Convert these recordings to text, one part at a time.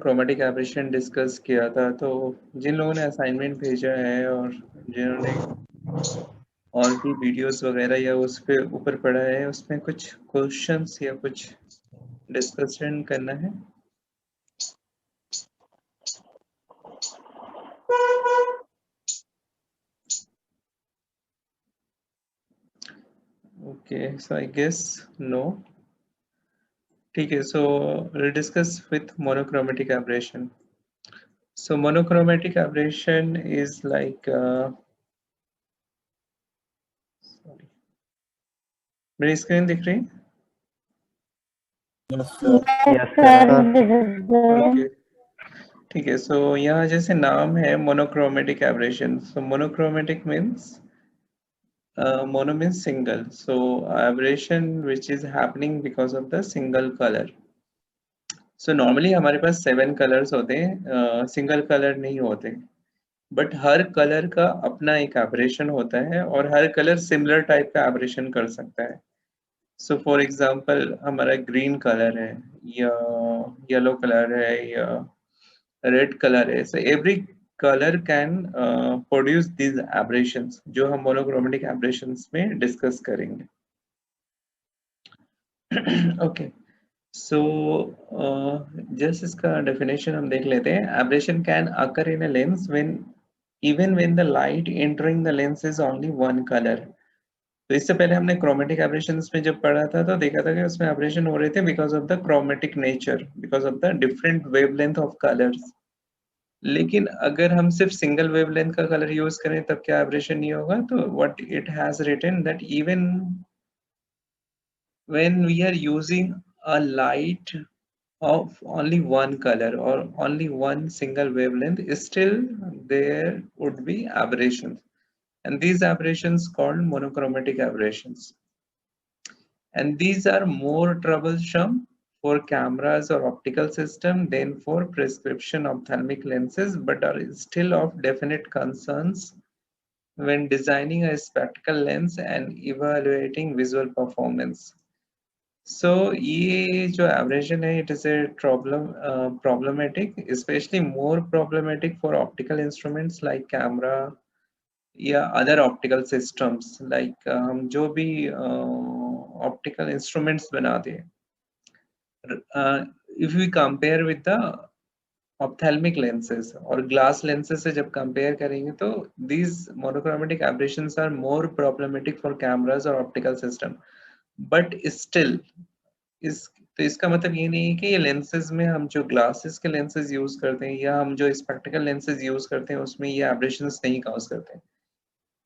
Chromatic aberration discuss किया था, तो जिन लोगों ने असाइनमेंट भेजा है और जिन्होंने और भी वीडियोस वगैरह या उस पे ऊपर पढ़ा है, उसमें कुछ क्वेश्चंस या कुछ डिस्कशन करना है। Okay, so I guess no. ठीक है, सो we'll discuss with monochromatic aberration. So monochromatic aberration is like sorry, मेरी स्क्रीन दिख रही? Yes, sir. ओके, ठीक है। सो यहाँ जैसे नाम है monochromatic aberration, so monochromatic means mono means single, so aberration which is happening because of the single color. So normally हमारे पास 7 कलर्स होते हैं, सिंगल कलर नहीं होते, बट हर कलर का अपना एक एब्रेशन होता है और हर कलर सिमिलर टाइप का एब्रेशन कर सकता है। सो फॉर एग्जांपल हमारा ग्रीन कलर है या येलो कलर है या रेड कलर है, so every colour can produce these aberrations, जो हम मोनोक्रोमेटिक एब्रेशंस में डिस्कस करेंगे। ओके, सो जस्ट इसका डेफिनेशन हम देख लेते हैं। Aberration can occur in a lens when even when the light entering the lens is only one colour. तो इससे पहले हमने क्रोमेटिक एब्रेशंस में जब पढ़ा था तो देखा था कि उसमें एब्रेशन हो रहे थे because of the chromatic nature, because of the different wavelength of colours. लेकिन अगर हम सिर्फ सिंगल वेवलेंथ का कलर यूज करें तब क्या एब्रेशन नहीं होगा? तो what it has written that even when we are using a light of only one color or only one single wavelength, still there would be aberrations, and these aberrations called monochromatic aberrations, and these are more troublesome for cameras or optical system than for prescription ophthalmic lenses, but are still of definite concerns when designing a spectacle lens and evaluating visual performance. सो ये जो abrasion है, it is a problematic, especially more problematic for optical instruments like camera या other optical systems, like हम जो भी optical instruments बनाते हैं, if we compare with the ophthalmic lenses और glass lenses से जब compare करेंगे तो these monochromatic aberrations are more problematic for cameras or optical system, but still इस तो इसका मतलब ये नहीं है कि ये लेंसेज में, हम जो ग्लासेस के लेंसेज यूज करते हैं या हम जो स्पेक्टिकल लेंसेज यूज करते हैं उसमें ये एब्रेशंस नहीं कॉज करते हैं,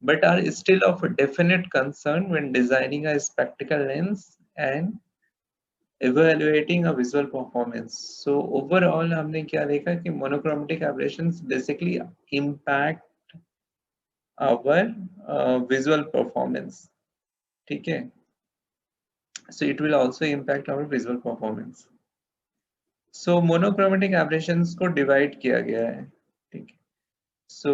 but are still of definite concern when designing a spectacle lens and evaluating a visual performance. So overall हमने क्या देखा कि monochromatic aberrations basically impact our visual performance, ठीक है? So it will also impact our visual performance. So monochromatic aberrations को divide किया गया है, ठीक है? So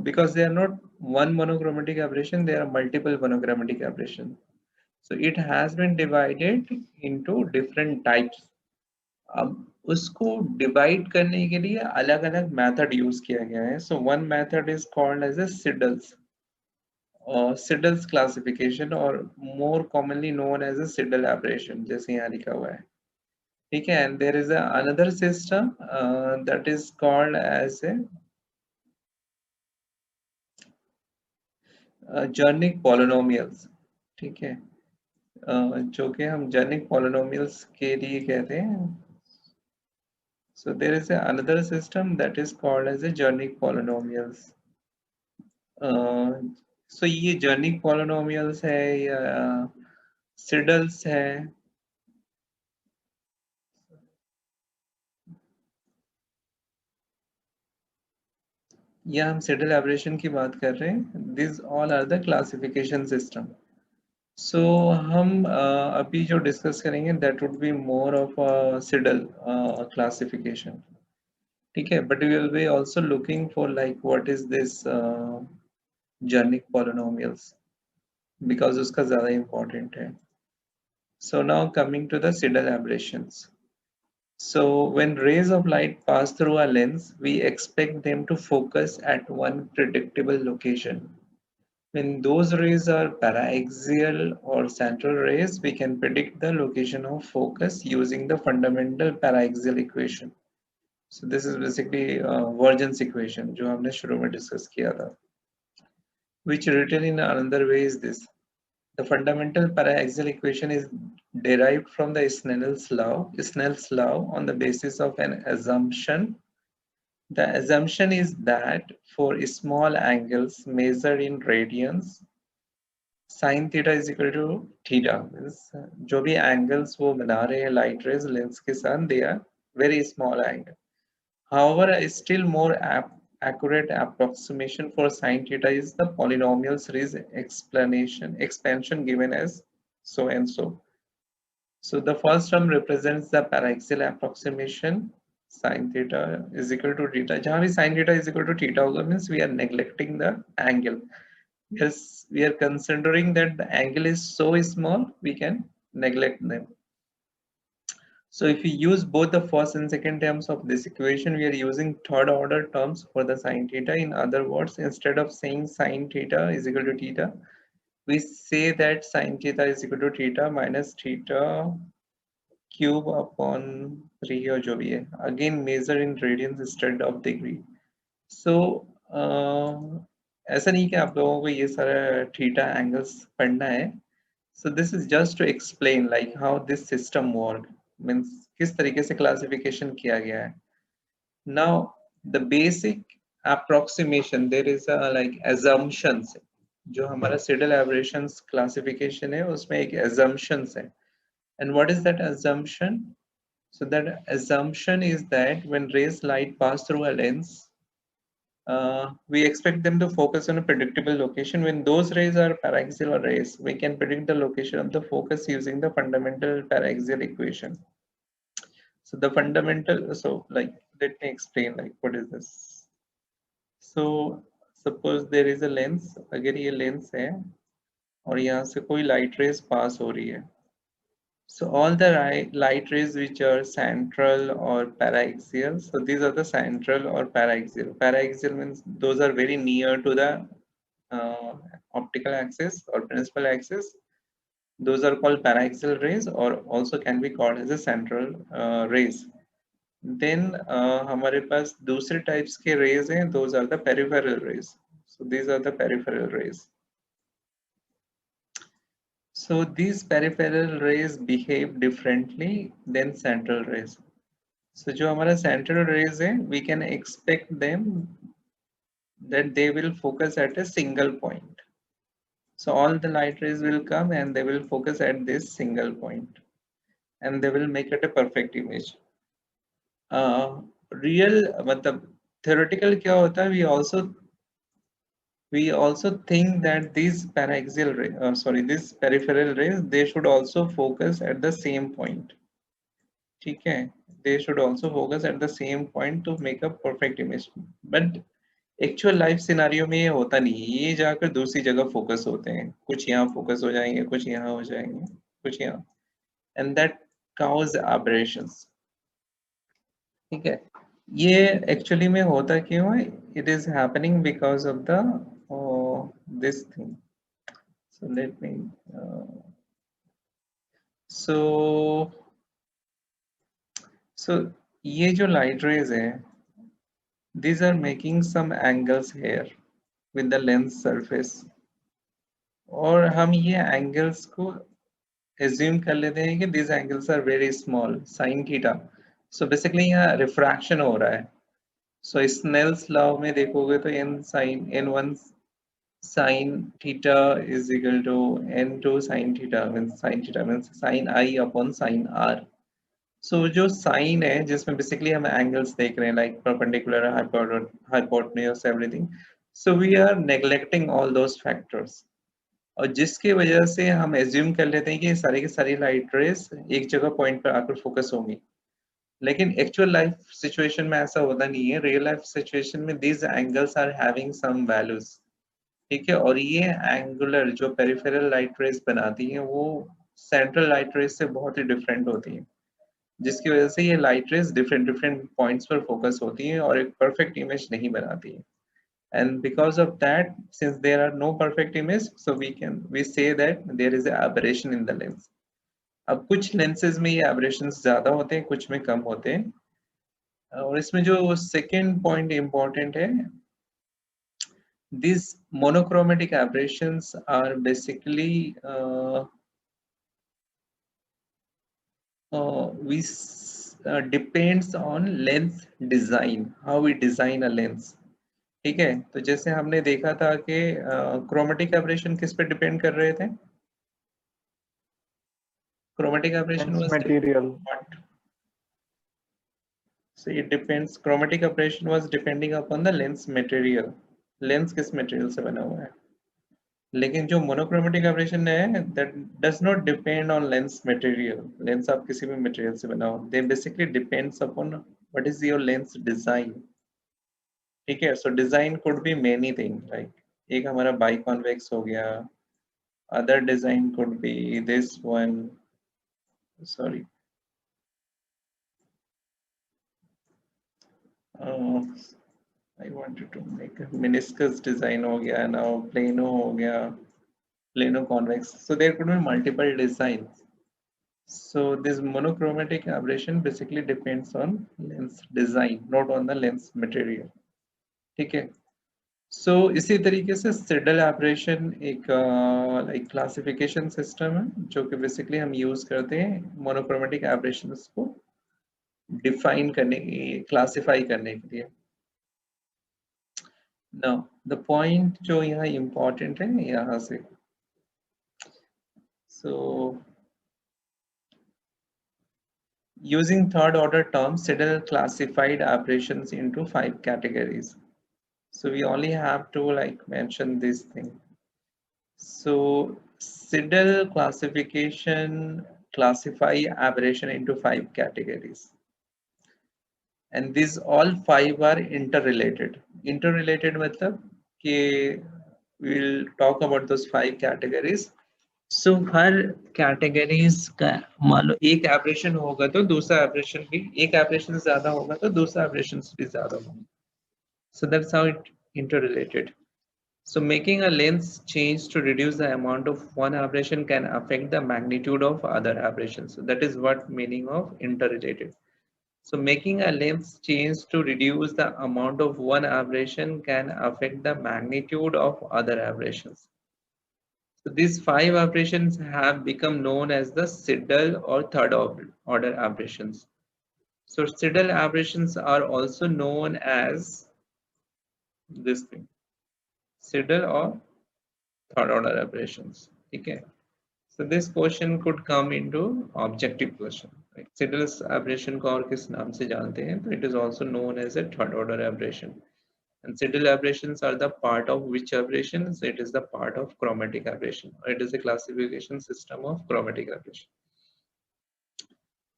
because they are not one monochromatic aberration, there are multiple monochromatic aberrations. So it has been divided into different types. अब उसको divide करने के लिए अलग अलग मेथड यूज किया गया है. So one method is called as a Siddle's Siddle's classification, or more commonly known as a Siddle aberration, जैसे यहाँ लिखा हुआ है, ठीक है? And there is another system that is called as a Zernike polynomials, ठीक है? जो कि हम जर्निक पॉलिनोमियल्स के लिए कहते हैं. So there is another system that is called as a Zernike polynomials. So ये जर्निक पॉलिनोमियल्स है या सिडल्स है, या हम सिडल एब्रेशन की बात कर रहे हैं. This all are the classification system. So हम अभी जो डिस्कस करेंगे that would be more of a Seidel classification, ठीक है? But we will be also looking for like what is this Zernike polynomials, because उसका ज्यादा इंपॉर्टेंट है. So now coming to the Seidel aberrations. So when rays of light pass through a lens, we expect them to focus at one predictable location. When those rays are paraxial or central rays, we can predict the location of focus using the fundamental paraxial equation. So this is basically Vergen's equation जो हमने शुरू में discuss किया था, which written in another way is this. The fundamental paraxial equation is derived from the Snell's law on the basis of an assumption. The assumption is that for small angles measured in radians, sin theta is equal to theta. Means जो भी angles वो बना रहे हैं light rays lens के साथ, they are very small angle. However, a still more accurate approximation for sin theta is the polynomial series expansion given as so and so. So the first term represents the paraxial approximation. Sin theta is equal to theta. जहाँ भी sin theta is equal to theta होगा means we are neglecting the angle. Yes, we are considering that the angle is so small we can neglect them. So if we use both the first and second terms of this equation, we are using third order terms for the sin theta. In other words, instead of saying sin theta is equal to theta, we say that sin theta is equal to theta minus theta cube upon 3 or जो भी है. Again measure in radians instead of degree. So ऐसा नहीं कि आप लोगों को ये सारा थीटा एंगल्स पढ़ना है. So this is just to explain like how this system work, means किस तरीके से classification किया गया है. Now the basic approximation, there is a like assumptions. जो हमारा Siddle aberrations classification है उसमें एक assumptions है. And what is that assumption? So that assumption is that when rays light pass through a lens, we expect them to focus on a predictable location. When those rays are paraxial rays, we can predict the location of the focus using the fundamental paraxial equation. So the fundamental, so like, let me explain like what is this. So suppose there is a lens, अगर ये lens है और यहाँ से कोई light rays pass हो रही है. So all the light rays which are central or paraxial, so these are the central or paraxial. Paraxial means those are very near to the optical axis or principal axis. Those are called paraxial rays or also can be called as a central rays. Then हमारे पास दूसरे types के rays हैं, those are the peripheral rays. So these are the peripheral rays. So these peripheral rays behave differently than central rays. So जो हमारा central rays है, we can expect them that they will focus at a single point. So all the light rays will come and they will focus at this single point, and they will make it a perfect image. Real मतलब theoretical क्या होता है? We also think that these these peripheral rays, they should also focus at the same point. ठीक है? They should also focus at the same point to make a perfect image. But actual life scenario में ये होता नहीं है, ये जाकर दूसरी जगह फोकस होते हैं. कुछ यहाँ फोकस हो जाएंगे, कुछ यहाँ हो जाएंगे, कुछ यहाँ, एंड दैट cause aberrations. ठीक है, ये एक्चुअली में होता क्यों है? It is happening because of the this thing. So let me so ये जो लाइट रेज है, these are making some angles here with the lens surface, और हम ये angles को assume कर लेते हैं कि these angles are very small, sin theta. So basically यहाँ refraction हो रहा है. So Snell's law में देखोगे तो n1 sin theta is equal to n2 sin theta means sin I upon sin r. So जो साइन है जिसमें बेसिकली हम एंगल्स देख रहे हैं like perpendicular, hypotenuse, everything, so we are neglecting all those factors, और जिसकी वजह से हम एज्यूम कर लेते हैं कि सारी की सारी लाइट रेस एक जगह पॉइंट पर आकर फोकस होंगी. लेकिन एक्चुअल लाइफ सिचुएशन में ऐसा होता नहीं है. रियल लाइफ सिचुएशन में these angles are having some values. ठीक है, और ये एंगुलर जो पेरिफेरल लाइट रेस बनाती हैं वो सेंट्रल लाइट रेस से बहुत ही डिफरेंट होती है. जिसकी वजह से ये light rays different different points पर फोकस होती हैं और एक परफेक्ट इमेज नहीं बनाती है. And because of that, since there are no perfect image, so we say that there is an aberration in the lens. अब कुछ lenses में ये aberrations ज्यादा होते हैं, कुछ में कम होते हैं. और इसमें जो second point important है, these monochromatic aberrations are basically depends on lens design, how we design a lens. ठीक है, तो जैसे हमने देखा था कि क्रोमेटिक एब्रेशन किस पे डिपेंड कर रहे थे. Chromatic aberration Lens was material. what? So it depends. Chromatic aberration was depending upon the lens material. Lens किस material से बना हुआ है. लेकिन जो monochromatic aberration है, that does not depend on lens material. Lens आप किसी भी material से बना हो. They basically depends upon what is your lens design. ठीक है. So design could be many things. Like एक हमारा biconvex हो गया. Other design could be this one. Sorry. I wanted to make a meniscus design हो गया, now plano हो गया, plano convex. So there could be multiple designs. So this monochromatic aberration basically depends on lens design, not on the lens material. ठीक है. So इसी तरीके से Siddal aberration एक like classification system है जो कि basically हम use करते हैं monochromatic aberrations को define करने classify करने के लिए. Now the point जो यहाँ important है यहाँ से. So using third order terms, Siddal classified aberrations into 5 categories. So we only have to like mention this thing. So Siddal classification classify aberration into 5 categories. And these all 5 are interrelated. Interrelated मतलब कि we'll talk about those 5 categories. So her categories का मान लो एक aberration होगा तो दूसरा aberration भी, एक aberration ज्यादा होगा तो दूसरा aberration भी ज्यादा होगा. So that's how it interrelated. So making a lens change to reduce the amount of one aberration can affect the magnitude of other aberrations. So that is what meaning of interrelated. So making a lens change to reduce the amount of one aberration can affect the magnitude of other aberrations. So these 5 aberrations have become known as the Siddal or third order aberrations. So Siddal aberrations are also known as this thing, Siddal or third order aberrations. Okay. So this question could come into objective question. Like Siddal's aberration को और किस नाम से जानते हैं? तो it is also known as a third order aberration. And Siddal aberrations are the part of which aberrations? It is the part of chromatic aberration. Or it is a classification system of chromatic aberration.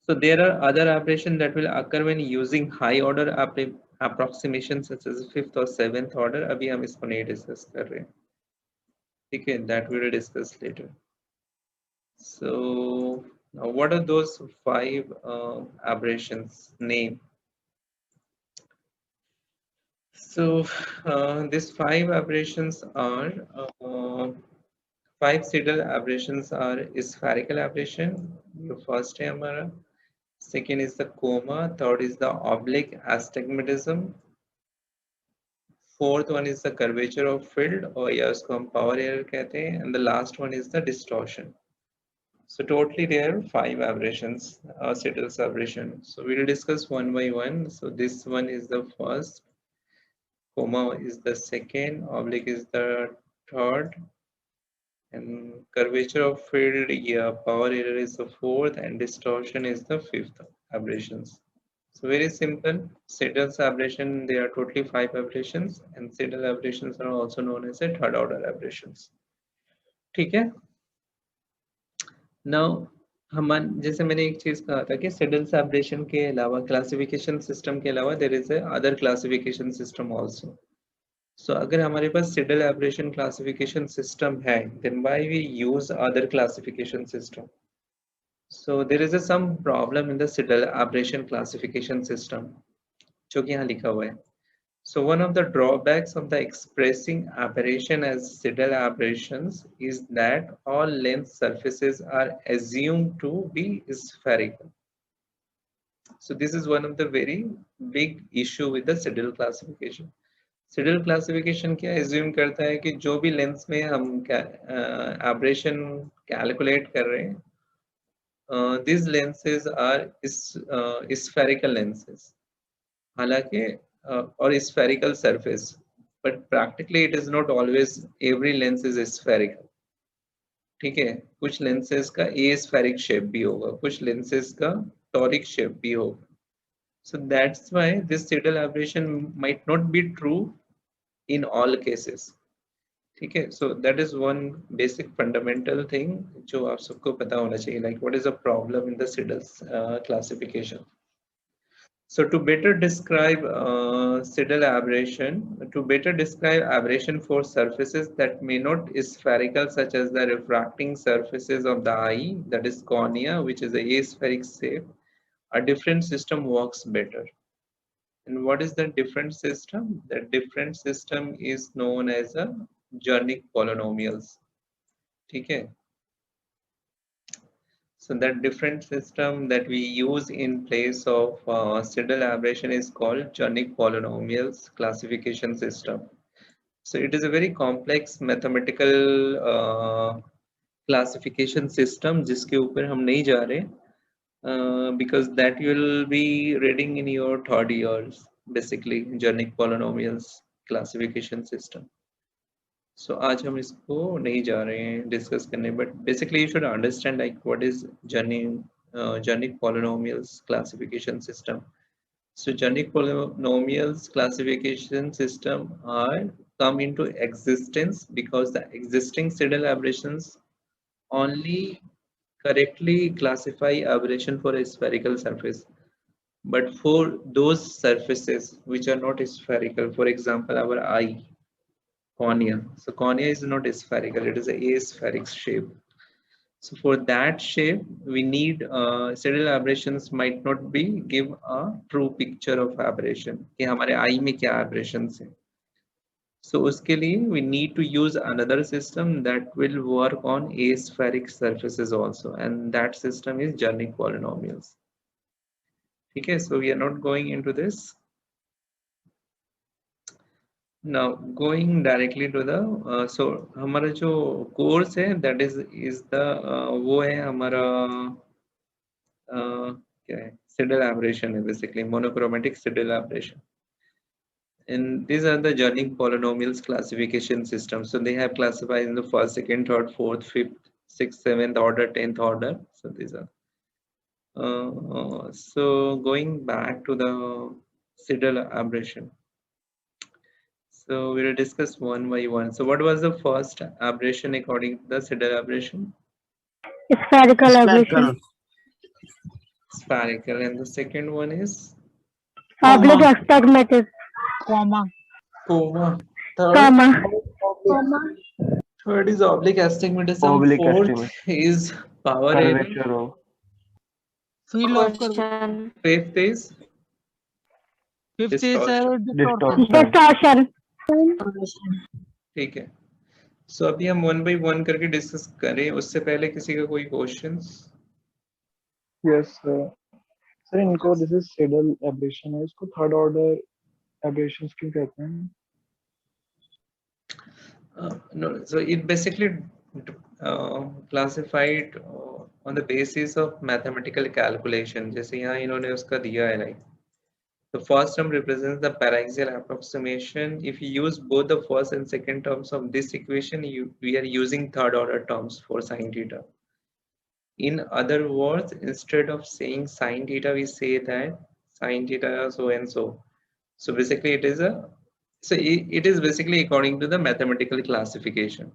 So there are other aberrations that will occur when using high order approximations such as fifth or seventh order. अभी हम इसको नहीं discuss कर रहे हैं. ठीक है, that we will discuss later. So now what are those 5 aberrations? Name. So these 5 aberrations are 5 Siddal aberrations are spherical aberration. The first है हमारा. Second is the coma. Third is the oblique astigmatism. Fourth one is the curvature of field, or या उसको हम power error कहते हैं. And the last one is the distortion. So totally there are 5 aberrations, Siddal's aberration. So we will discuss one by one. So this one is the first, coma is the second, oblique is the third, and curvature of field, yeah, power error is the fourth, and distortion is the fifth aberrations. So very simple. Siddal's aberration, there are totally 5 aberrations, and Siddal aberrations are also known as a third order aberrations. ठीक है. Now हम जैसे मैंने एक चीज कहा था कि Siddal's aberration के अलावा क्लासिफिकेशन सिस्टम के अलावा there is a other classification system also. So अगर हमारे पास Siddal aberration classification system है, then why we use other classification system? So there is some problem in the Siddle aberration classification system जो कि यहाँ लिखा हुआ है. So one of the drawbacks of the expressing aberration as Siddle aberrations is that all lens surfaces are assumed to be spherical. So this is one of the very big issue with the Siddle classification. Siddle classification क्या assume करता है कि जो भी lens में हम aberration calculate कर रहे हैं, these lenses are spherical lenses. हालांकि और spherical surface, but practically it is not always every lens is spherical. ठीक है, कुछ lenses का aspheric shape भी होगा, कुछ lenses का toric shape भी होगा. So that's why this Siddle aberration might not be true in all cases. ठीक है, so that is one basic fundamental thing जो आप सबको पता होना चाहिए, like what is the problem in the Siddle classification. So to better describe Siddle aberration, for surfaces that may not spherical, such as the refracting surfaces of the eye, that is cornea, which is a aspheric shape, a different system works better. And what is the different system? The different system is known as a Jernik polynomials. ठीक है? So that different system that we use in place of Siddle aberration is called Jernik polynomials classification system. So it is a very complex mathematical classification system जिसके ऊपर हम नहीं जा रहे, because that you will be reading in your third years, basically Jernik polynomials classification system. So आज हम इसको नहीं जा रहे हैं डिस्कस करने, but basically you should understand like what is Jernik polynomials classification system. So Jernik polynomials classification system are come into existence because the existing Siddle aberrations only correctly classify aberration for a spherical surface. But for those surfaces which are not spherical, for example, our eye, cornea. So cornea is not spherical; it is a aspheric shape. So for that shape, we need Siddle aberrations might not be give a true picture of aberration. कि हमारे eye में क्या aberrations है. So उसके लिए we need to use another system that will work on aspheric surfaces also, and that system is Jernik polynomials. Okay, so we are not going into this. Now going directly to the so हमारा जो course है that is the वो है हमारा क्या है Siddle aberration है basically monochromatic Siddle aberration. And these are the Jernik polynomials classification system. So they have classified in the first, second, third, fourth, fifth, sixth, seventh order, 10th order. So these are. So going back to the Siddle aberration. So we will discuss one by one. So what was the first aberration according to the Siddle aberration? Spherical aberration. Spherical. And the second one is? Oblique astigmatism. Comma. Third is oblique astigmatism. Oblique Fourth astigmatism. is power error. Field of curvature. Fifth is Distortion. ठीक है. So अभी हम one by one करके discuss करें, उससे पहले किसी का कोई क्वेश्चंस? Yes, sir. इनको this is Siddle aberration है, इसको third order aberrations क्यों कहते हैं? No, so it basically classified on the basis of mathematical calculation. जैसे यहाँ इन्होंने उसका दिया है like the first term represents the paraxial approximation. If you use both the first and second terms of this equation, we are using third order terms for sine theta. In other words, instead of saying sine theta, we say that sine theta so and so. So basically it is it is basically according to the mathematical classification.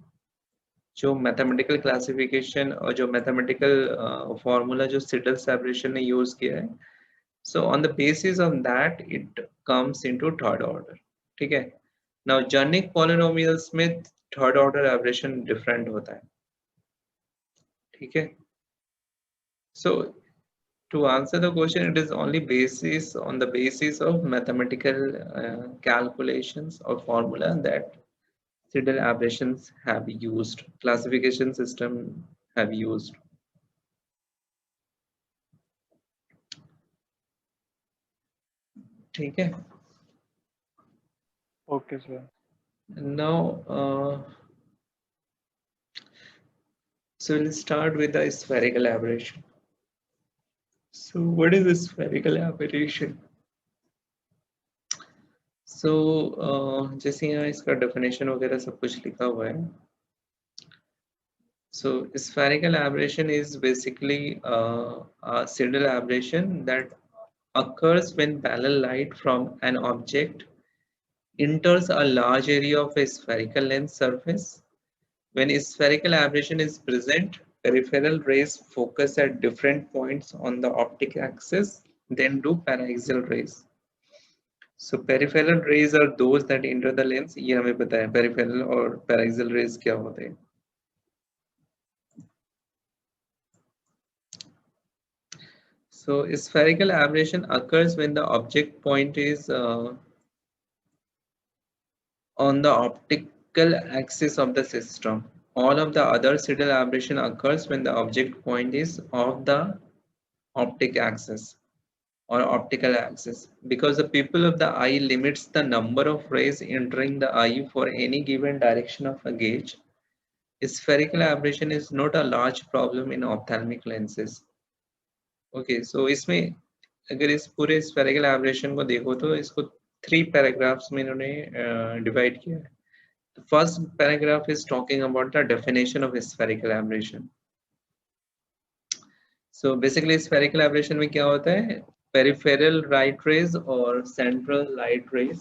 जो mathematical classification और जो mathematical formula जो Siddle aberration ने use किया है, so on the basis of that it comes into third order. ठीक है. Now Jernik polynomials में third order aberration different होता है. ठीक है. So to answer the question, it is only on the basis of mathematical calculations or formula that Siddle aberrations have used, classification system have used. ठीक है? Okay, sir. Now, so we'll start with the spherical aberration. So what is a spherical aberration? So जैसे यहाँ इसका definition वगैरह सब कुछ लिखा हुआ है. So spherical aberration is basically a signal aberration that occurs when parallel light from an object enters a large area of a spherical lens surface. When a spherical aberration is present, peripheral rays focus at different points on the optic axis, then do paraxial rays. So peripheral rays are those that enter the lens. ये हमें पता है peripheral और paraxial rays क्या होते हैं. So spherical aberration occurs when the object point is on the optical axis of the system. All of the other signal aberration occurs when the object point is off the optic axis or optical axis, because the pupil of the eye limits the number of rays entering the eye for any given direction of a gaze. Spherical aberration is not a large problem in ophthalmic lenses. Okay, so इसमें अगर इस पूरे spherical aberration को देखो तो इसको 3 paragraphs में इन्होंने divide किया है. The first paragraph is talking about the definition of spherical aberration. So basically spherical aberration में क्या होता है? Peripheral light rays or central light rays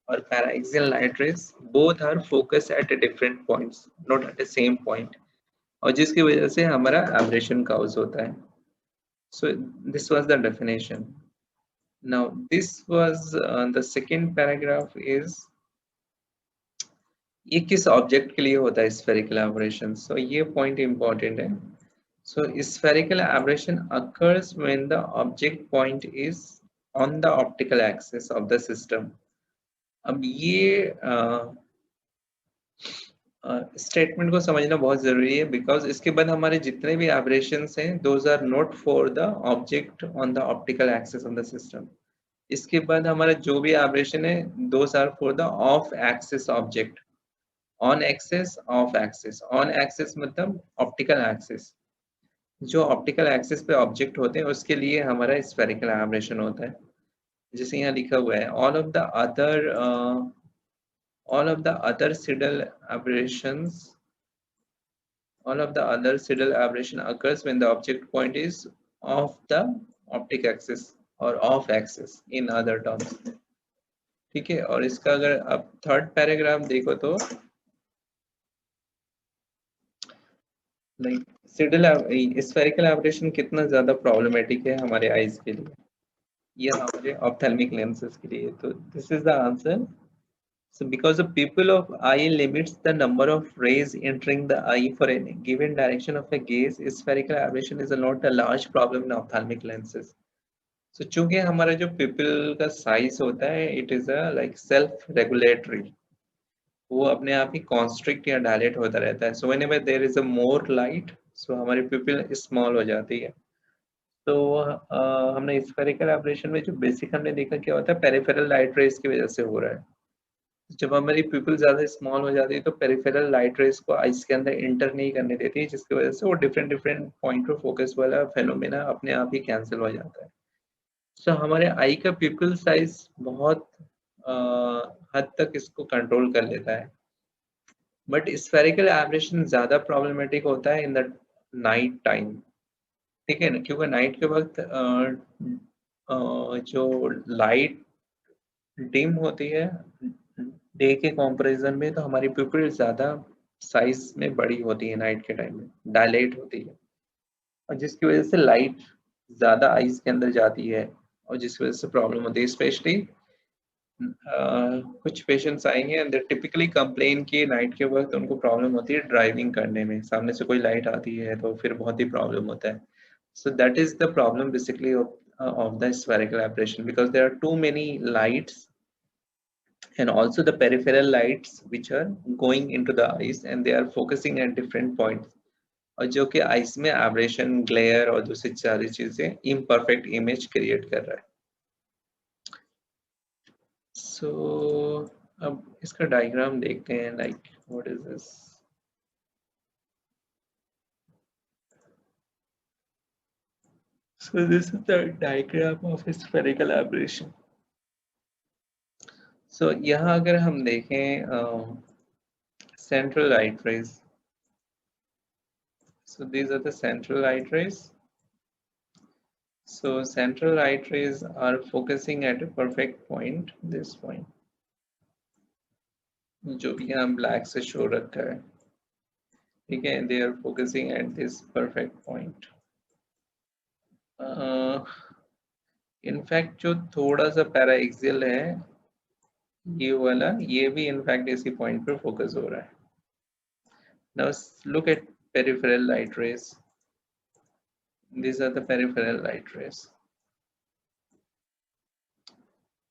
or paraxial light rays both are focused at a different points, not at the same point, और जिसकी वजह से हमारा aberration cause होता है. So this was the definition. Now this was the second paragraph is ये किस object के लिए होता है spherical aberration. So ये point important है. So spherical aberration occurs when the object point is on the optical axis of the system. अब ये स्टेटमेंट को समझना बहुत जरूरी है, बिकॉज इसके बाद हमारे जितने भी aberrations हैं those are not for the object on the optical axis of the system. इसके बाद हमारा जो भी aberration है those are for the off axis object. On axis, off axis. On axis मतलब optical axis. जो ऑप्टिकल एक्सिस पे object होते हैं उसके लिए हमारा स्फेरिकल एब्रेशन होता है, जैसे यहाँ लिखा हुआ है all of the other signal aberration occurs when the object point is off the optic axis or off axis in other terms. ठीक है, और इसका अगर आप थर्ड पैराग्राफ देखो तो लाइक स्फेरिकल एब्रेशन कितना ज्यादा प्रॉब्लमेटिक है हमारे आईज के लिए या हमारे ऑप्थेल्मिक लेंसेज के लिए. तो this is the answer. So because the pupil of eye limits the number of rays entering the eye for any given direction of a gaze, spherical aberration is not a large problem in ophthalmic lenses. So चूंकि हमारा जो pupil का size होता है it is a like self regulatory, वो अपने आप ही constrict या dilate होता रहता है. So whenever there is a more light, so हमारी pupil small हो जाती है. तो हमने spherical aberration में जो basic हमने देखा क्या होता है, peripheral light rays की वजह से हो रहा है. जब हमारी pupil ज्यादा स्मॉल हो जाती है तो पेरिफेरल लाइट रेस को आइस के अंदर इंटर नहीं करने देती है, जिसकी वजह से वो डिफरेंट पॉइंट ऑफ फोकस वाला फेनोमेना अपने आप ही कैंसिल हो जाता है. तो हमारे आई का pupil साइज बहुत हद तक इसको कंट्रोल कर लेता है, बट स्फेरिकल एब्रेशन ज्यादा प्रॉब्लमेटिक होता है इन द नाइट टाइम. ठीक है ना, क्योंकि नाइट के वक्त जो लाइट डिम होती है डे के कंपैरिजन में, तो हमारी pupil ज्यादा साइज में बड़ी होती है नाइट के टाइम में, डायलेट होती है, और जिसकी वजह से लाइट ज्यादा आईज के अंदर जाती है और जिसकी वजह से प्रॉब्लम होती है. स्पेशली कुछ पेशेंट्स आएंगे एंड दे टिपिकली कंप्लेन कि नाइट के वक्त उनको प्रॉब्लम होती है ड्राइविंग करने में, सामने से कोई लाइट आती है तो फिर बहुत ही प्रॉब्लम होता है. So that is the problem basically of the spherical aberration, because there are too many lights and also the peripheral lights which are going into the eyes and they are focusing at different points, और जो कि ice में abrasion, glare और दूसरी सारी चीजें imperfect image create कर रहा है. सो अब इसका डायग्राम देखते हैं. Like what is this? So this is the diagram of spherical aberration. So यहाँ अगर हम देखें central light rays. So these are the central light rays. So central light rays are focusing at a perfect point, this point, जो भी यहाँ black से show रखा है, ठीक है? They are focusing at this perfect point. In fact जो थोड़ा सा paraxial है ये वाला, ये भी इनफैक्ट इसी पॉइंट पर फोकस हो रहा है. Now look at peripheral light rays. These are the peripheral light rays.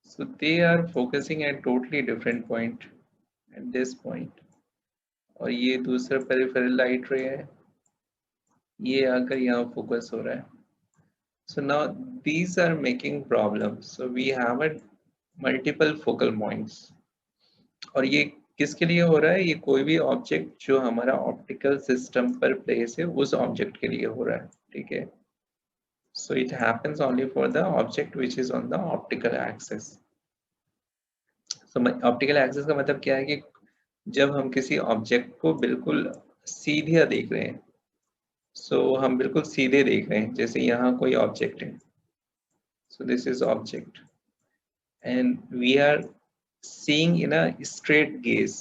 So they are focusing at totally different point at this point. और ये दूसरा peripheral light ray है, ये आकर यहाँ फोकस हो रहा है. So now these are making problems. So we have a multiple focal points. और ये किसके लिए हो रहा है? ये कोई भी ऑब्जेक्ट जो हमारा ऑप्टिकल सिस्टम पर प्लेस है उस ऑब्जेक्ट के लिए हो रहा है, ठीक है? So it happens only for the object which is on the optical axis. So optical axis का मतलब क्या है कि जब हम किसी ऑब्जेक्ट को बिल्कुल सीधा देख रहे हैं, so हम बिल्कुल सीधे देख रहे हैं, जैसे यहाँ कोई ऑब्जेक्ट है. So this is object and we are seeing in a straight gaze.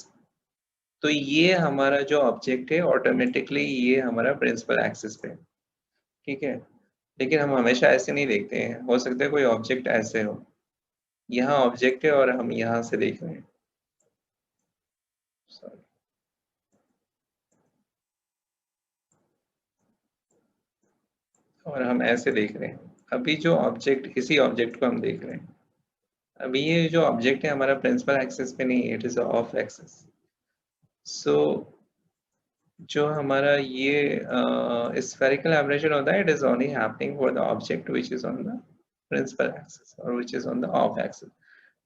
तो ये हमारा जो ऑब्जेक्ट है ऑटोमेटिकली ये हमारा प्रिंसिपल एक्सिस पे, ठीक है? लेकिन हम हमेशा ऐसे नहीं देखते हैं, हो सकता है कोई ऑब्जेक्ट ऐसे हो, यहाँ ऑब्जेक्ट है और हम यहाँ से देख रहे हैं. Sorry. और हम ऐसे देख रहे हैं. अभी जो ऑब्जेक्ट, इसी ऑब्जेक्ट को हम देख रहे हैं. अभी ये जो ऑब्जेक्ट है हमारा प्रिंसिपल एक्सिस पे नहीं है, it is off axis. So जो हमारा ये स्फेरिकल एब्रेशन होता है, it is only happening for the object which is on the principal axis और which is on the off axis.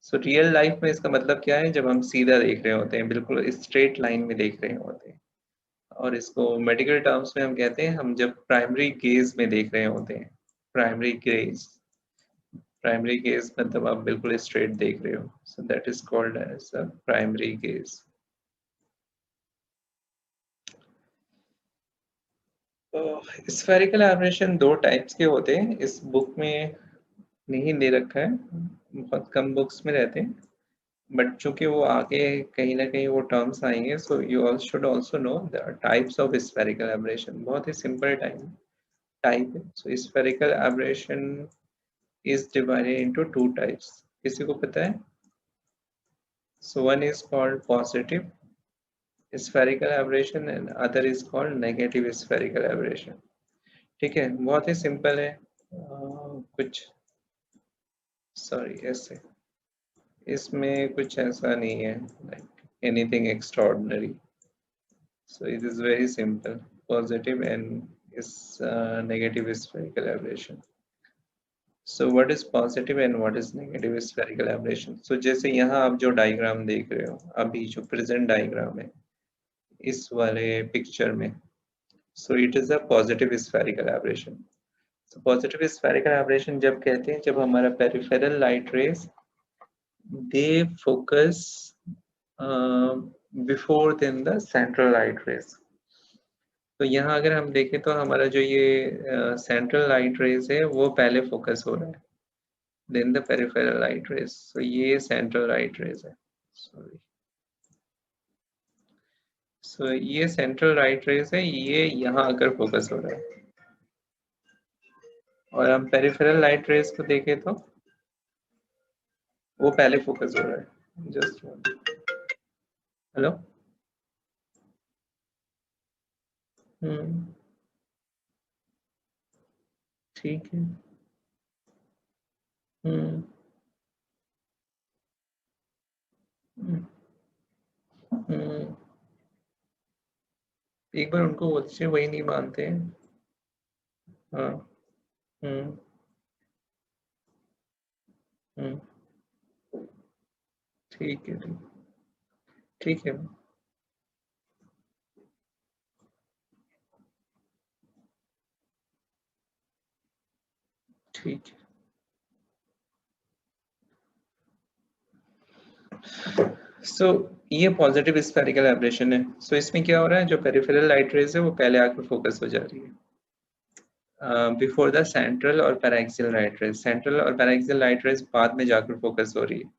So real life में इसका मतलब क्या है? जब हम सीधा देख रहे होते हैं, बिल्कुल स्ट्रेट लाइन में देख रहे होते हैं, और इसको मेडिकल टर्म्स में हम कहते हैं, हम जब प्राइमरी गेज में देख रहे होते हैं. प्राइमरी गेज, प्राइमरी गेज मतलब आप बिल्कुल स्ट्रेट देख रहे हो. So that is called as a primary gaze. Spherical aberration दो टाइप्स के होते हैं. इस बुक में नहीं दे रखा है, बहुत कम बुक्स में रहते हैं, बट चूंकि वो आगे कहीं ना कहीं वो टर्म्स आएंगे, so you all should also know the types of spherical aberration. बहुत ही सिंपल टाइप है. So spherical aberration is divided into two types. किसी को पता है? So one is called positive spherical aberration and other is called negative spherical aberration. ठीक है, बहुत ही सिंपल है. कुछ सॉरी ऐसे, इसमें कुछ ऐसा नहीं है like anything extraordinary. So it is very simple. Positive and is negative spherical aberration. So what is positive and what is negative spherical aberration? So जैसे यहाँ आप जो डायग्राम देख रहे हो, अभी जो प्रेजेंट डायग्राम है इस वाले पिक्चर में, so it is a positive spherical aberration. So positive spherical aberration जब कहते हैं, जब हमारा peripheral light rays they focus before than the central light rays. तो यहाँ अगर हम देखें तो हमारा जो ये सेंट्रल लाइट रेज है वो पहले फोकस हो रहा है, then the peripheral light rays. So ये central light rays है. Sorry. So ये central light rays है, ये यहाँ आकर फोकस हो रहा है. और हम peripheral light rays को देखें तो वो पहले फोकस हो रहा है. Just one. Hello. ठीक है। हम्म हम्म, हम्म। एक बार उनको बोलते वही नहीं मानते हैं। हाँ। हम्म हम्म। ठीक है ठीक। ठीक है। ठीक है। सो ये पॉजिटिव स्फेरिकल एब्रेशन है। सो इसमें क्या हो रहा है, जो पेरिफेरल लाइट रेज है वो पहले आकर फोकस हो जा रही है बिफोर द सेंट्रल और पैराक्सियल लाइट रेज। सेंट्रल और पैराक्सियल लाइट रेज बाद में जाकर फोकस हो रही है।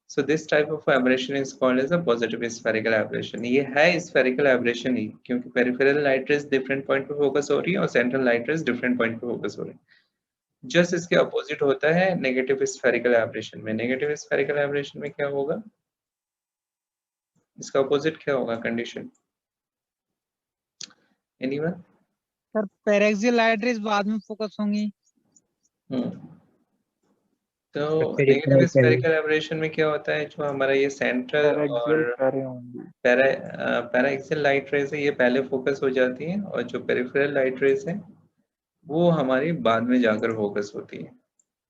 So this type of aberration is called as a positive spherical aberration. ये है spherical aberration ही, क्योंकि peripheral light rays different point पे focus हो रही है और central light rays different point पे focus हो रही है। Just इसके opposite होता है negative spherical aberration में। Negative spherical aberration में क्या होगा, इसका opposite क्या होगा condition? Anyone? Sir paraxial light rays बाद में फोकस होंगी। तो Peripheral नेगेटिव स्फेरिकल एब्रेशन में क्या होता है, जो हमारा ये सेंट्रल पैराक्सियल और पैरे होंगी। पैराक्सियल लाइट रेज है, ये पहले फोकस हो जाती है, और जो पेरिफेरल लाइट रेज है वो हमारी बाद में जाकर फोकस होती है।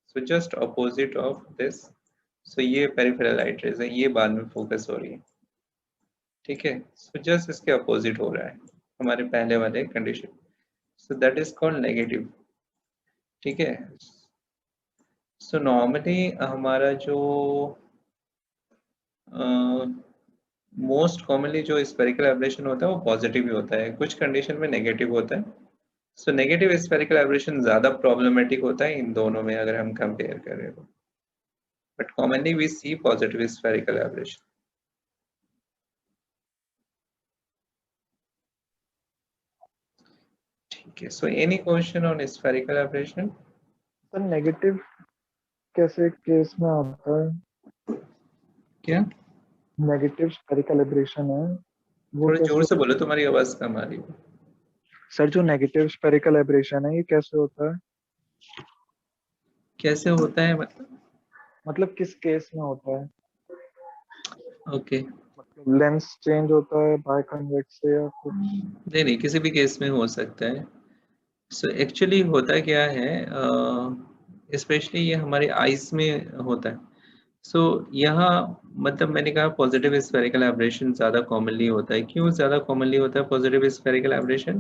So just opposite of this. So ये पेरिफेरल लाइट रेज है, ये बाद में फोकस हो रही है। ठीक है। सो जस्ट इसके अपोजिट हो रहा है हमारे पहले वाले condition. So that is called negative. ठीक है। सो नॉर्मली हमारा जो मोस्ट कॉमनली जो स्फेरिकल एब्रेशन होता है वो पॉजिटिव ही होता है, कुछ कंडीशन में नेगेटिव होता है। सो नेगेटिव स्फेरिकल एब्रेशन ज्यादा प्रॉब्लमेटिक होता है इन दोनों में अगर हम कंपेयर करें तो, but commonly we see positive spherical aberration. ठीक है। So any question on spherical aberration? Sir negative कैसे केस में आता है? क्या? नेगेटिव स्फेरिकल एब्रेशन है वो थोड़ा कैसे जोर से होता बोलो, है? तुम्हारी आवाज कम आ रही है। सर जो नेगेटिव स्फेरिकल एब्रेशन है ये कैसे होता है? कैसे होता है मतलब किस केस में होता है? ओके। मतलब लेंस चेंज होता है बाय कन्वेक्स से या कुछ? नहीं नहीं, किसी भी केस में हो सकता है। सो एक्चुअली होता क्या है, स्पेशली ये हमारे आइज में होता है। सो यहाँ मतलब मैंने कहा पॉजिटिव स्फेरिकल एब्रेशन ज़्यादा कॉमनली होता है। क्यों ज़्यादा कॉमनली होता है पॉजिटिव स्फेरिकल एब्रेशन?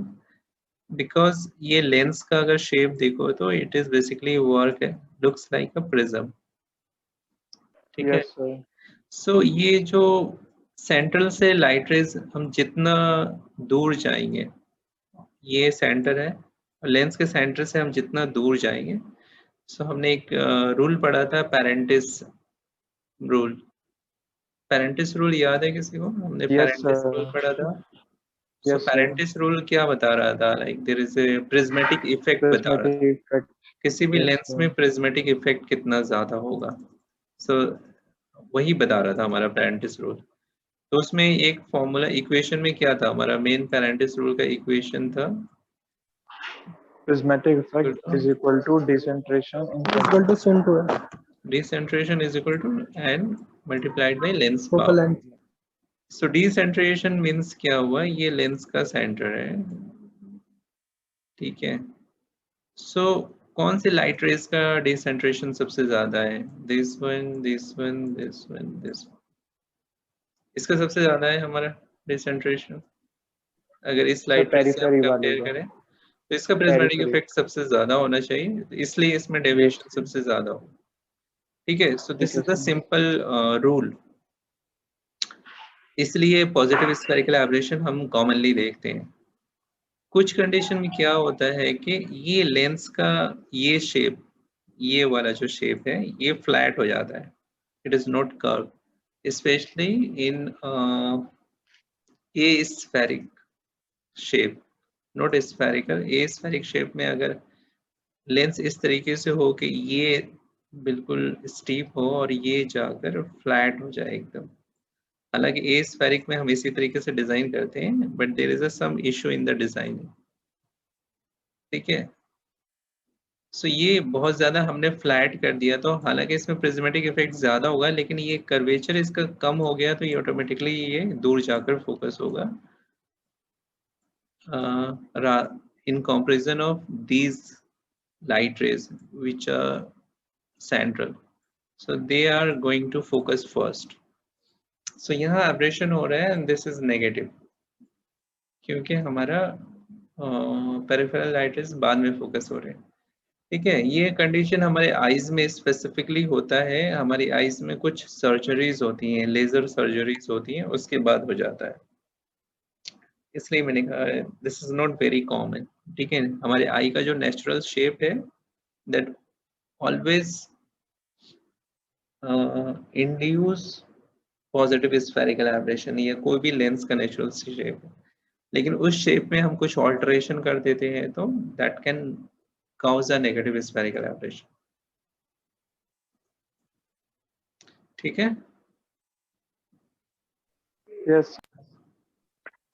बिकॉज ये लेंस का अगर शेप देखो तो इट इज़ बेसिकली वर्क है, लुक्स लाइक अ प्रिज्म। ठीक है। Yes sir. सो ये जो सेंट्रल से लाइट रेज हम जितना दूर जाएंगे, ये सेंटर है, और लेंस के सेंटर से हम जितना दूर जाएंगे, सो हमने एक रूल पढ़ा था, पेरेंटिस रूल। पेरेंटिस रूल याद है किसी को? हमने यस पेरेंटिस रूल सर। पढ़ा था। So yes sir. Prentice rule क्या बता रहा था, like there is a prismatic effect बता रहा था, प्रिज्मेटिक इफेक्ट। किसी भी यस लेंस सर। में प्रिज्मेटिक इफेक्ट कितना ज्यादा होगा। सो वही बता रहा था हमारा पेरेंटिस रूल। तो उसमें एक फॉर्मूला इक्वेशन में क्या था, हमारा मेन पेरेंटिस रूल का इक्वेशन था Prismatic effect is equal to decentration in equal to sin to n decentration is equal to n multiplied by lens focal power। length. So डिसेंट्रेशन means क्या हुआ, ये लेंस का सेंटर है। ठीक है। सो कौन सी लाइट रेज का डिसेंट्रेशन सबसे ज्यादा है? This one, this one, this one, this one. इसका सबसे ज्यादा है हमारा डिसेंट्रेशन। अगर इस सर लाइट रेज से हम पेरिफेरी वाले कंपेयर का। करें तो इसका प्रिज्मेटिक पेरिफेरी। इफेक्ट सबसे ज्यादा होना चाहिए, तो इसलिए इसमें यस। डेविएशन सबसे ज्यादा हो। ठीक है। सो ठीक दिस है is the sir. Simple rule. इसलिए पॉजिटिव स्फेरिकल एब्रेशन हम कॉमनली देखते हैं। कुछ कंडीशन में क्या होता है कि ये लेंस का ये शेप, ये वाला जो शेप है ये फ्लैट हो जाता है, it is not curve, specially in A spheric shape, not spherical. A spheric shape में अगर लेंस इस तरीके से हो कि ये बिल्कुल स्टीप हो और ये जाकर फ्लैट हो जाए एकदम। हालांकि ए स्फेरिक में हम इसी तरीके से डिजाइन करते हैं, but there is a some issue in the design. ठीक है। सो ये बहुत ज़्यादा हमने फ्लैट कर दिया, तो हालांकि इसमें प्रिज्मेटिक इफेक्ट ज़्यादा होगा, लेकिन ये कर्वेचर इसका कम हो गया तो ये ऑटोमेटिकली ये दूर जाकर फोकस होगा in comparison of these light rays which are central, so they are going to focus first. So यहाँ aberration हो रहा है and this is negative क्योंकि हमारा पेरिफेरल लाइट रेज बाद में फोकस हो रहे हैं। ठीक है, ये कंडीशन हमारे आईज में स्पेसिफिकली होता है, हमारी आईज में कुछ सर्जरीज होती हैं, लेजर सर्जरीज होती हैं, उसके बाद हो जाता है, इसलिए मैंने कहा this is not very common. ठीक है, हमारे आई का जो नेचुरल शेप है that always induce positive spherical aberration, ये कोई भी लेंस का नेचुरल शेप है, लेकिन उस शेप में हम कुछ ऑल्टरेशन कर देते हैं तो that can cause a negative spherical aberration। ठीक है, Yes.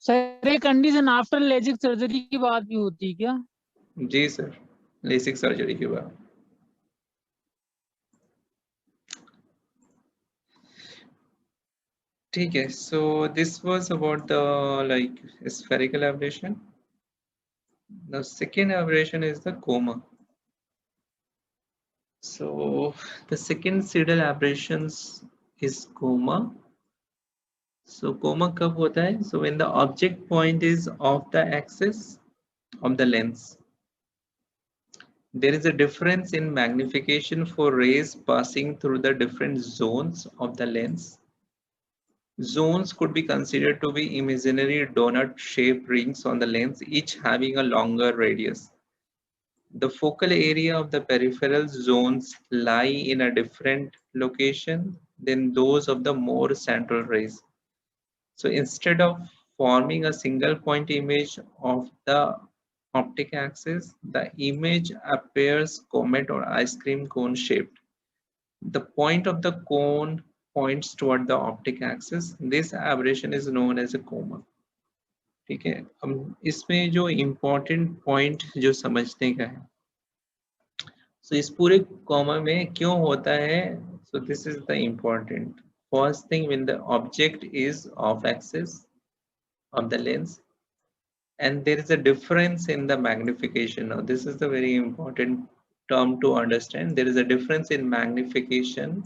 सर ये कंडीशन आफ्टर लेजिक सर्जरी की बात भी होती है क्या? जी सर, लेसिक सर्जरी के बाद। ठीक है, so this was about the like spherical aberration। The second aberration is the coma। So the second serial aberrations is coma। So coma कब होता है? So when the object point is off the axis of the lens, there is a difference in magnification for rays passing through the different zones of the lens. Zones could be considered to be imaginary donut-shaped rings on the lens, each having a longer radius. The focal area of the peripheral zones lie in a different location than those of the more central rays. So instead of forming a single point image of the optic axis, the image appears comet or ice cream cone shaped. The point of the cone points toward the optic axis. This aberration is known as a coma। ठीक है, अब इसमें जो important point जो समझने का है, so इस पूरे कॉमा में क्यों होता है, so this is the important first thing, when the object is off axis of the lens and there is a difference in the magnification. Now this is the very important term to understand. There is a difference in magnification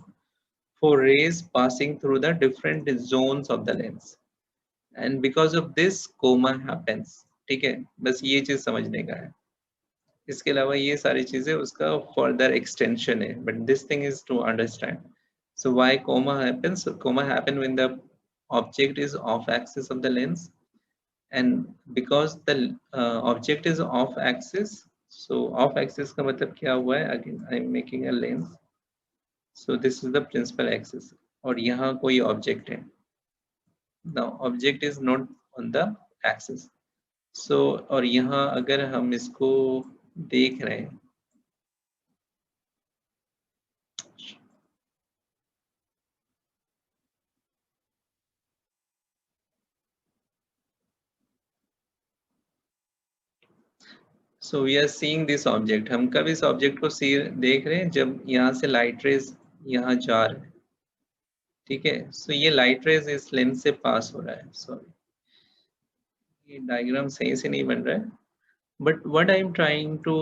for rays passing through the different zones of the lens, and because of this coma happens। ठीक है, बस ये चीज समझने का है, इसके अलावा ये सारी चीजें उसका फर्दर एक्सटेंशन है, but this thing is to understand। So why coma happens? So coma happen when the object is off axis of the lens, and because the object is off axis, so off axis का मतलब क्या हुआ है, again I am making a lens, so this is the principal axis और यहाँ कोई object है, now object is not on the axis। so और यहाँ अगर हम इसको देख रहे हैं, so we are seeing this object, हम कब इस object को देख रहे हैं, जब यहाँ से light rays यहाँ जा रहे हैं। ठीक है, so ये light rays इस लेंस से पास हो रहा है, सॉरी ये डायग्राम सही से नहीं बन रहा है, but what I am trying to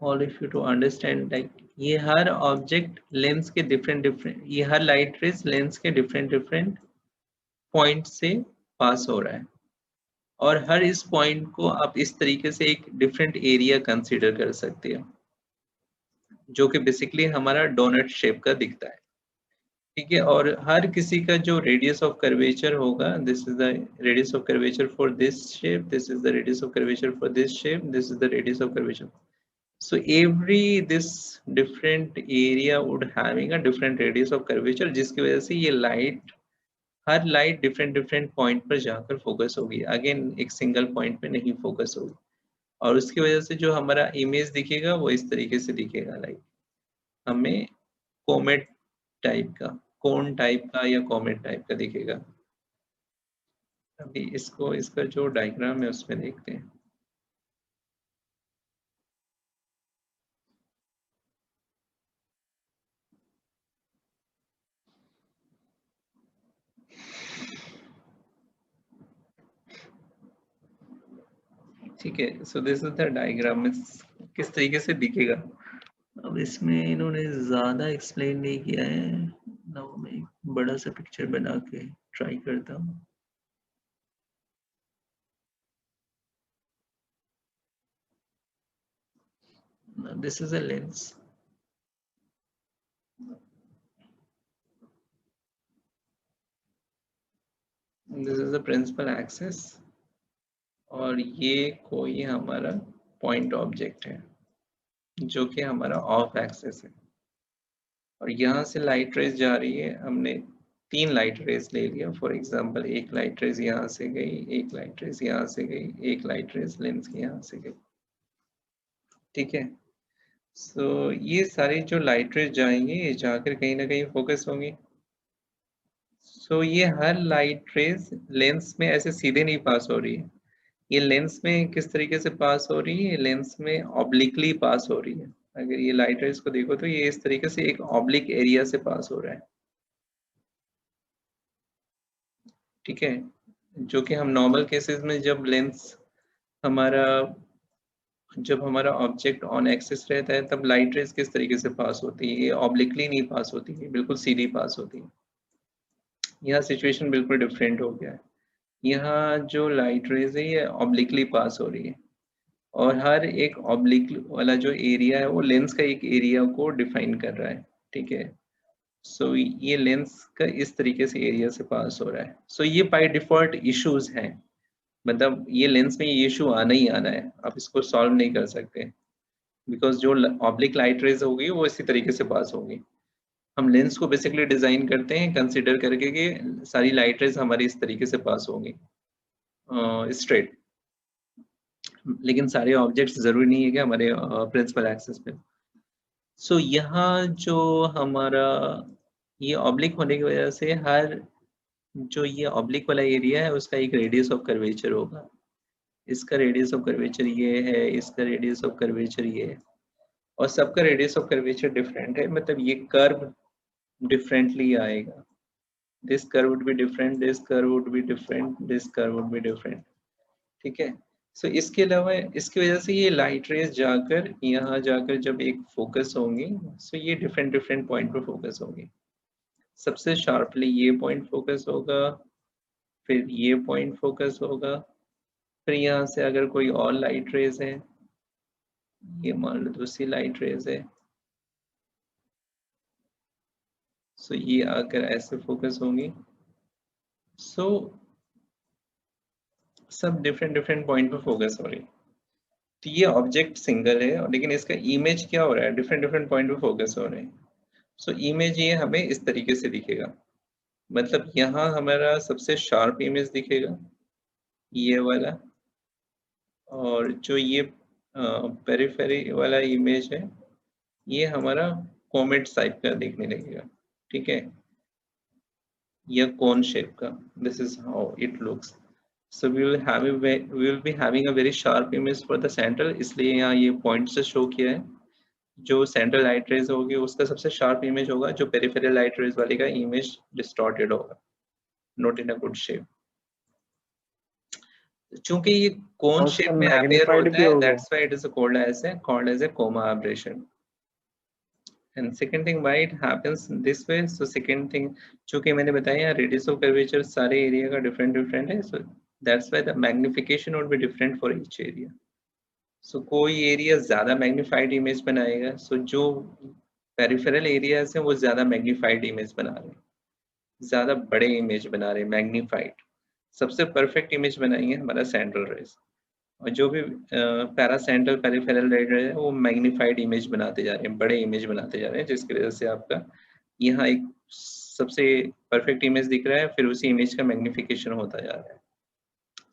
all of you to understand, like ये हर ऑब्जेक्ट लेंस के डिफरेंट ये हर लाइट रेज लेंस के डिफरेंट पॉइंट से पास हो रहा है, और हर इस पॉइंट को आप इस तरीके से एक डिफरेंट एरिया कंसीडर कर सकते हो, जो कि बेसिकली हमारा डोनट शेप का दिखता है। ठीक है, और हर किसी का जो रेडियस ऑफ कर्वेचर होगा, this is the radius of curvature for this shape, this is the radius of curvature for this shape, this is the radius of curvature. So every this different area would having a different radius of curvature, जिसकी वजह से ये light हर light different point पर जाकर focus होगी, again एक single point पे नहीं फोकस होगी, और उसकी वजह से जो हमारा इमेज दिखेगा वो इस तरीके से दिखेगा, लाइक हमें कोमेट टाइप का, कोन टाइप का या कोमेट टाइप का दिखेगा। अभी इसको इसका जो डायग्राम है उसमें देखते हैं। ठीक है, so this is the diagram, किस तरीके से दिखेगा। अब इसमें इन्होंने ज्यादा एक्सप्लेन नहीं किया है ना, मैं एक बड़ा सा पिक्चर बना के ट्राई करता हूँ। This is a lens, this is the principal axis, और ये कोई हमारा पॉइंट ऑब्जेक्ट है जो कि हमारा ऑफ एक्सिस है, और यहाँ से लाइट रेज जा रही है। हमने 3 लाइट रेज ले लिया फॉर एग्जांपल, एक लाइट रेज यहाँ से गई, एक लाइट रेज यहाँ से गई, एक लाइट रेज लेंस की यहाँ से गई। ठीक है, सो ये सारी जो लाइट रेज जाएंगी ये जाकर कहीं ना कहीं फोकस होंगी। सो ये हर लाइट रेज लेंस में ऐसे सीधे नहीं पास हो रही है, ये लेंस में किस तरीके से पास हो रही है, लेंस में ऑब्लिकली पास हो रही है। अगर ये लाइट रेज को देखो तो ये इस तरीके से एक ऑब्लिक एरिया से पास हो रहा है। ठीक है, जो कि हम नॉर्मल केसेस में हमारा जब हमारा ऑब्जेक्ट ऑन एक्सिस रहता है तब लाइट रेज किस तरीके से पास होती है, ये ऑब्लिकली नहीं पास होती है, बिल्कुल सीधी पास होती है। यहाँ सिचुएशन बिल्कुल डिफरेंट हो गया है, यहाँ जो लाइट रेज है ये ऑब्लिकली पास हो रही है, और हर एक ऑब्लिक वाला जो एरिया है वो लेंस का एक एरिया को डिफाइन कर रहा है। ठीक है, सो ये लेंस का इस तरीके से एरिया से पास हो रहा है। सो ये बाय डिफॉल्ट इश्यूज हैं, मतलब ये लेंस में ये इशू आना ही आना है, आप इसको सॉल्व नहीं कर सकते, बिकॉज जो ऑब्लिक लाइट रेज होगी वो इसी तरीके से पास होगी। हम लेंस को बेसिकली डिजाइन करते हैं कंसीडर करके कि सारी लाइट रेज हमारी इस तरीके से पास होगी स्ट्रेट, लेकिन सारे ऑब्जेक्ट्स जरूरी नहीं है कि हमारे प्रिंसिपल एक्सिस पे। सो यहाँ जो हमारा ये ऑब्लिक होने की वजह से हर जो ये ऑब्लिक वाला एरिया है उसका एक रेडियस ऑफ कर्वेचर होगा। इसका रेडियस ऑफ कर्वेचर ये है, इसका रेडियस ऑफ कर्वेचर ये है, और सबका रेडियस ऑफ कर्वेचर डिफरेंट है, मतलब ये कर्व डिफरेंटली आएगा। This curve would be different, this curve would be different, this curve would be different. ठीक है, सो इसके अलावा इसकी वजह से ये लाइट रेज जाकर यहाँ जाकर जब एक फोकस होंगी, सो ये डिफरेंट डिफरेंट पॉइंट पर फोकस होंगी। सबसे शार्पली ये पॉइंट फोकस होगा, फिर ये पॉइंट फोकस होगा, फिर यहाँ से अगर कोई और लाइट रेज है, ये मान लो दूसरी लाइट रेज है, सो ये आकर ऐसे फोकस होंगी। सो सब डिफरेंट डिफरेंट पॉइंट पर फोकस हो रही। तो ये ऑब्जेक्ट सिंगल है, और लेकिन इसका इमेज क्या हो रहा है, डिफरेंट डिफरेंट पॉइंट पे फोकस हो रहे हैं। सो इमेज ये हमें इस तरीके से दिखेगा, मतलब यहाँ हमारा सबसे शार्प इमेज दिखेगा ये वाला, और जो ये पेरिफेरी वाला इमेज है ये हमारा कॉमेट टाइप का दिखने लगेगा। ठीक है, या कोन शेप का, this is how it looks. So we will be having a very sharp image for the central, इसलिए यहाँ ये पॉइंट से शो किया है। जो सेंट्रल लाइट रेज होगी उसका सबसे शार्प इमेज होगा, जो पेरिफेरल लाइट रेज वाले का इमेज डिस्टॉर्टेड होगा, not in a good shape. चूंकि ये कोन और उसका शेप में अपेयर मैग्नीफाइड होता भी है, होगा। that's why it is called as a coma aberration. And second thing, why it happens this way, so second thing, चूंकि मैंने बताया रेडियस ऑफ कर्वेचर सारे एरिया का डिफरेंट डिफरेंट है, so that's why the magnification would be different for each area. सो कोई area ज्यादा magnified image बनाएगा, सो जो पेरिफेरल एरियाज हैं वो ज्यादा मैग्नीफाइड इमेज बना रहे हैं, ज्यादा बड़े इमेज बना रहे हैं मैग्नीफाइड। सबसे परफेक्ट इमेज बनाएंगे हमारा सेंट्रल रेज, और जो भी पैरा सेंट्रल पेरिफेरल रेज है वो मैग्नीफाइड इमेज बनाते जा रहे हैं, बड़े इमेज बनाते जा रहे हैं, जिसकी वजह से आपका यहाँ एक सबसे परफेक्ट इमेज दिख रहा है, फिर उसी इमेज का मैग्निफिकेशन होता जा रहा है।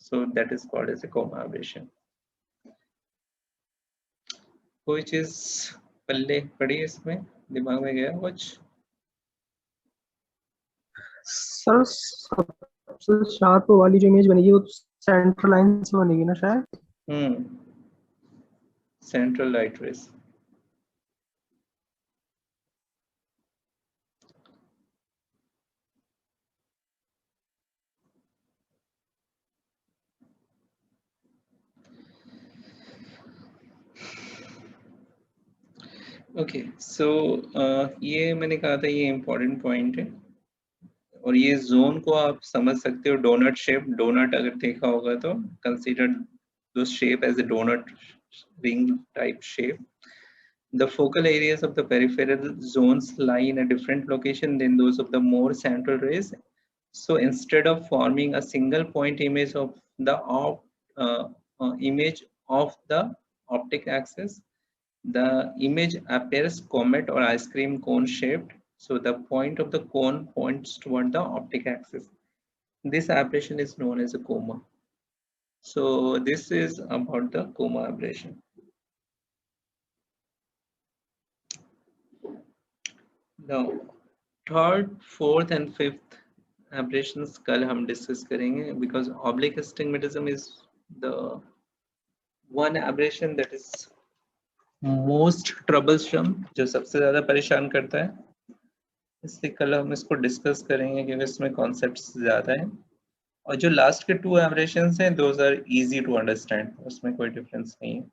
So that is called as a coma aberration. कोई चीज पल्ले पड़ी इसमें, दिमाग में गया कुछ? सर सबसे शार्प वाली जो इमेज बनेगी वो सेंट्रल लाइन से बनेगी ना शायद। Central light rays. Okay so ये मैंने कहा था ये इम्पोर्टेंट पॉइंट है और ये जोन को आप समझ सकते हो डोनट शेप डोनट अगर देखा होगा तो कंसीडर दो shape as a donut ring type shape. The focal areas of the peripheral zones lie in a different location than those of the more central rays. So instead of forming a single point image of the image of the optic axis, the image appears comet or ice cream cone shaped. So the point of the cone points toward the optic axis. This aberration is known as a coma. So this is about the coma aberration. Now, third, fourth, and fifth aberrations कल हम discuss करेंगे because oblique astigmatism is the one aberration that is most troublesome, जो सबसे ज़्यादा परेशान करता है. इसलिए कल हम इसको discuss करेंगे क्योंकि इसमें concepts ज़्यादा हैं. और जो last के two aberrations हैं, those are easy to understand. उसमें कोई difference नहीं है.